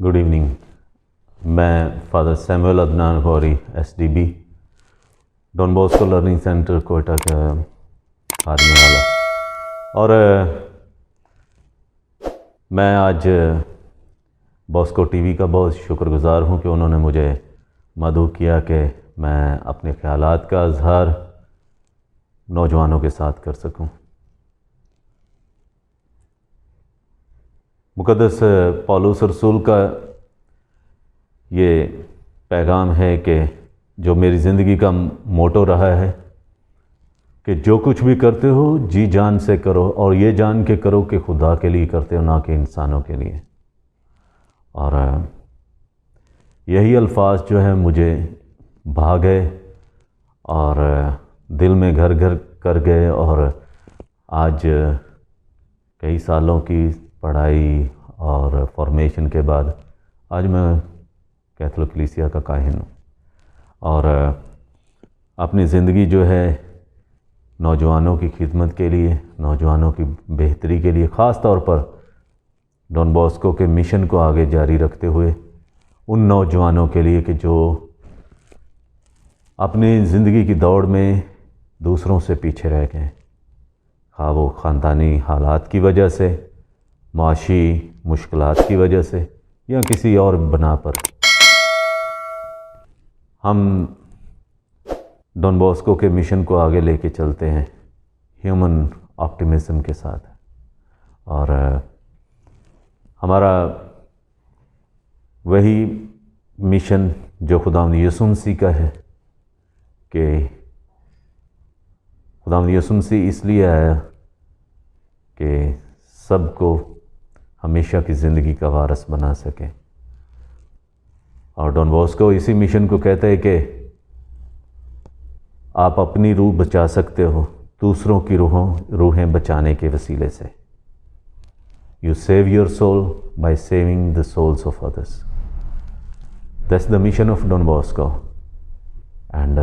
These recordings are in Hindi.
Good evening. मैं father Samuel Adnan Gauri SDB Don Bosco learning centre Quetta का आदमी वाला, और मैं आज बॉस्को टीवी का बहुत शुक्रगुज़ार हूँ कि उन्होंने मुझे मदऊ किया कि मैं अपने ख़यालात का इज़हार नौजवानों के साथ कर सकूँ। मुक़द्दस पौलुस रसूल का ये पैगाम है कि जो मेरी ज़िंदगी का मोटो रहा है कि जो कुछ भी करते हो जी जान से करो, और ये जान के करो कि खुदा के लिए करते हो, ना कि इंसानों के लिए। और यही अल्फाज जो है मुझे भा गए और दिल में घर घर कर गए, और आज कई सालों की पढ़ाई और फॉर्मेशन के बाद आज मैं कैथोलिक कलीसिया का काहिन हूँ, और अपनी ज़िंदगी जो है नौजवानों की खिदमत के लिए, नौजवानों की बेहतरी के लिए, ख़ास तौर पर डॉन बॉस्को के मिशन को आगे जारी रखते हुए उन नौजवानों के लिए कि जो अपनी ज़िंदगी की दौड़ में दूसरों से पीछे रह गए, हाँ वो ख़ानदानी हालात की वजह से, माशी मुश्किलात की वजह से, या किसी और बना पर। हम डॉन बॉस्को के मिशन को आगे लेके चलते हैं ह्यूमन ऑप्टिमिज्म के साथ, और हमारा वही मिशन जो खुदावंद यीशु मसीह का है कि खुदावंद यीशु मसीह इसलिए आया कि सबको हमेशा की ज़िंदगी का वारिस बना सके, और डॉन बॉस्को इसी मिशन को कहते हैं कि आप अपनी रूह बचा सकते हो दूसरों की रूहें बचाने के वसीले से। You save your soul by saving the souls of others. That's the mission of Don Bosco, and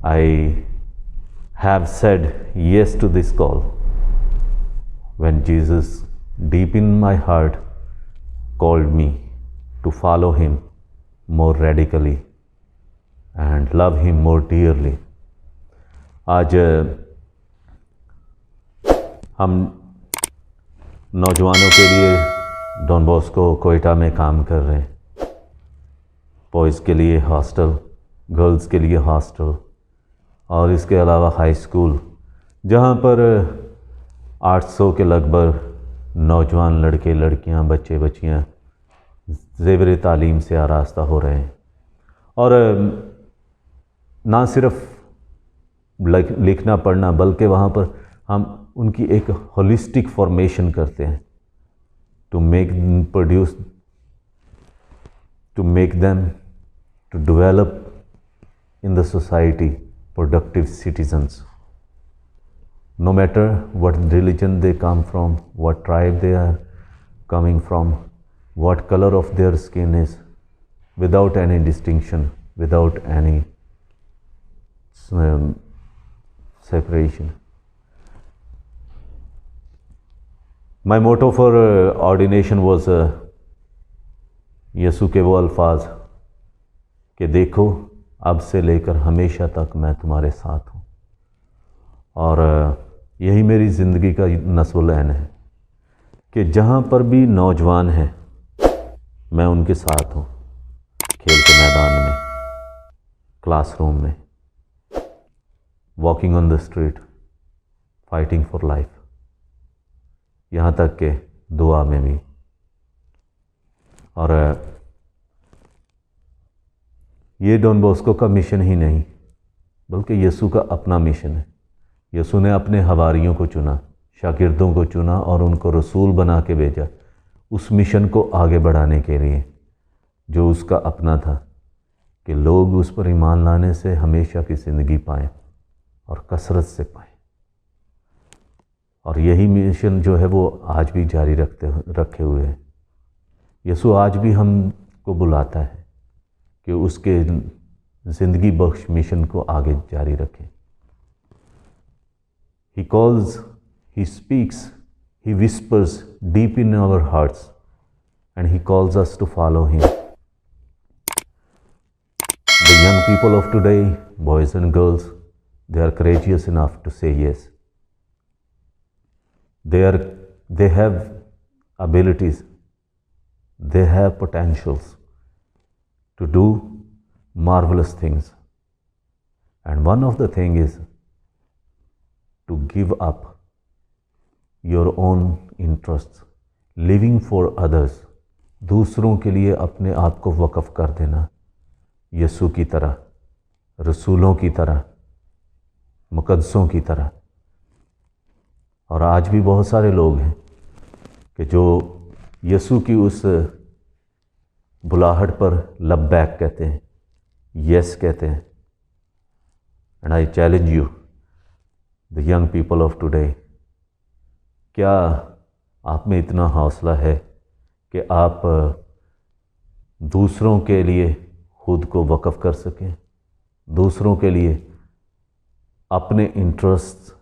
I have said yes to this call when Jesus, deep in my heart, called me to follow him more radically and love him more dearly. आज हम नौजवानों के लिए डॉन बॉस्को कोयटा में काम कर रहे हैं। बॉयज़ के लिए हॉस्टल, गर्ल्स के लिए हॉस्टल, और इसके अलावा हाई स्कूल, जहाँ पर 800 के लगभग नौजवान लड़के लड़कियाँ, बच्चे बच्चियाँ ज़ेवर तालीम से आरास्ता हो रहे हैं। और ना सिर्फ लिखना पढ़ना, बल्कि वहाँ पर हम उनकी एक होलिस्टिक फॉर्मेशन करते हैं to make them to develop in the society productive citizens, no matter what religion they come from, what tribe they are coming from, what color of their skin is, without any distinction, without any separation. My motto for ordination was Yesu के वो अल्फाज कि देखो अब से लेकर हमेशा तक मैं तुम्हारे साथ हूँ, और यही मेरी ज़िंदगी का नस्व-ए-ऐन है कि जहाँ पर भी नौजवान हैं मैं उनके साथ हूँ। खेल के मैदान में, क्लासरूम में, walking on the street, fighting for life, यहाँ तक कि दुआ में भी। और ये डॉन बॉस्को का मिशन ही नहीं, बल्कि यीशु का अपना मिशन है। यीशु ने अपने हवारियों को चुना, शागिर्दों को चुना, और उनको रसूल बना के भेजा उस मिशन को आगे बढ़ाने के लिए जो उसका अपना था, कि लोग उस पर ईमान लाने से हमेशा की ज़िंदगी पाएँ और कसरत से पाएँ। और यही मिशन जो है वो आज भी जारी रखे हुए है। यीशु आज भी हमको बुलाता है कि उसके ज़िंदगी बख्श मिशन को आगे जारी रखें। He calls, He speaks, He whispers deep in our hearts and He calls us to follow Him. The young people of today, boys and girls, they are courageous enough to say yes. They have abilities, they have potentials to do marvelous things. And one of the things is to give up your own interests, living for others, दूसरों के लिए अपने आप को वक़्फ़ कर देना, यीशु की तरह, रसूलों की तरह, मुक़द्दसों की तरह। और आज भी बहुत सारे लोग हैं कि जो यीशु की उस बुलाहट पर लब्बैक कहते हैं, यस कहते हैं। And I challenge you, the young people of today, क्या आप में इतना हौसला है कि आप दूसरों के लिए खुद को वक़्फ़ कर सकें, दूसरों के लिए अपने इंटरेस्ट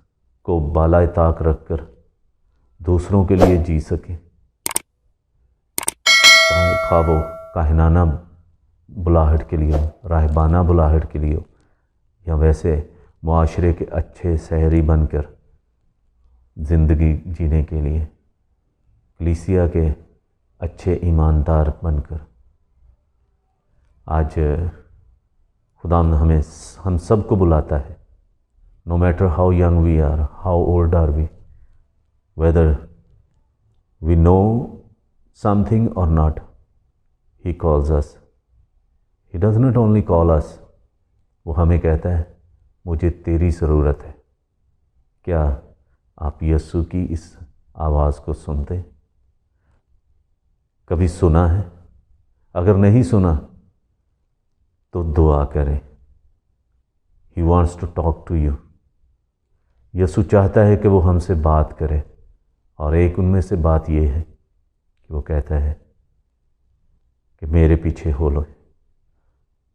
को बालाए ताक रखकर दूसरों के लिए जी सकें? खा वो काहिनाना बुलाहट के लिए हो, राहबाना बुलाहट के लिए हो, या वैसे मुआशरे के अच्छे शहरी बनकर ज़िंदगी जीने के लिए, कलीसिया के अच्छे ईमानदार बनकर। आज खुदा हम सब को बुलाता है, no matter how young we are, how old are we, whether we know something और not, he calls us. He does not only call us, वो हमें कहता है मुझे तेरी ज़रूरत है। क्या आप यीशु की इस आवाज़ को सुनते? कभी सुना है? अगर नहीं सुना तो दुआ करें। He wants to talk to you. Yeshu चाहता है कि वो हमसे बात करे, और एक उनमें से बात ये है कि वो कहता है कि मेरे पीछे हो लो,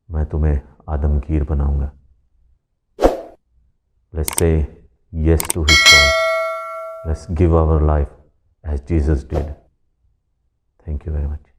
मैं तुम्हें आदमगीर बनाऊंगा। Let's say yes to His call. Let's give our life as Jesus did. Thank you very much.